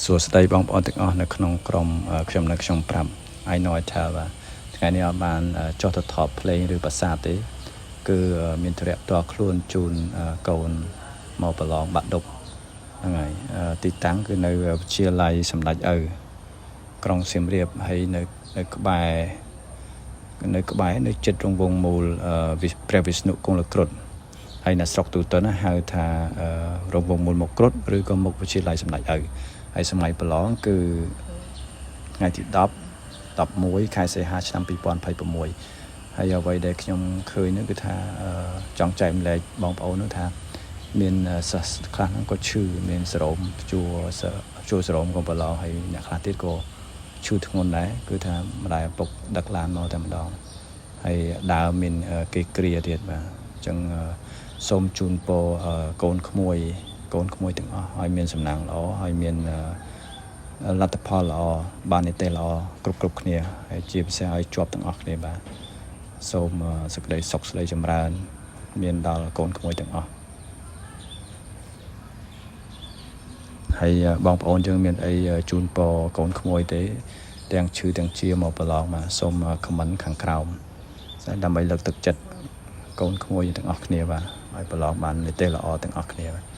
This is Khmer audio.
សួស្តីបងប្អូនទាំងអស់នៅក្នុងក្រុមខ្ញុំនៅខ្ញុំប្រាប់ I know I tell បាទថ្ងៃនេះអត់បានចុះទៅថតភ្លេងឬភាសាទេគឺមានធរៈផ្ទាល់ខ្លួនជូនកូនមកប្រឡងបាក់ឌុបហ្នឹងហើយទីតាំងគឺនៅវិទ្យាល័យសម្ដេចឪក្រុងសៀមរាបហើយនៅក្បែរនៅចិត្តរង្វង់មូលព្រះវិស្ណុគង្លគ្រុឌហើយនៅស្រុកទូទៅណាហៅថារង្វង់មូលមកគ្រុឌឬក៏មុខវិទ្យាល័យសម្ដេចឪហើយសម័យប្រឡងគឺថ្ងៃទី11ខែសីហាឆ្នាំ2026ហើយអ្វីដែលខ្ញុំឃើញនោះគឺថាចង់ចែកម្លែកបងប្អូននោះថាមានសិស្សខ្លះហ្នឹងក៏ឈឺមានសរោមជួសរោមក៏ប្រឡងហើយអ្នកខ្លះទៀតក៏ឈឺធ្ងន់ដែរគឺថាម្ដាយឪពុកដឹកឡានមកតែម្ដងហើយដើមមានគេគ្រាទៀតបាទអញ្ចឹងសូមជូនពរកូនក្មួយទាំងអស់ឲ្យមានសំណាងល្អឲ្យមានលទ្ធផលល្អបាននីតិល្អគ្រប់គ្នាហើយជាពិសេសឲ្យជាប់ទាំងអស់គ្នាបាទសូមសេចក្តីសុខស្តីចម្រើនមានដល់កូនក្មួយទាំងអស់ហើយបងប្អូនយើងមានអីជូនពរកូនក្មួយទេទាំងឈឺទាំងជាមកប្រឡងបាទសូមខមមិនខាងក្រោមដើម្បីលើកទឹកចិត្តកូនក្មួយទាំងអស់គ្នាបាទឲ្យប្រឡងបាននីតិល្អទាំងអស់គ្នាបាទ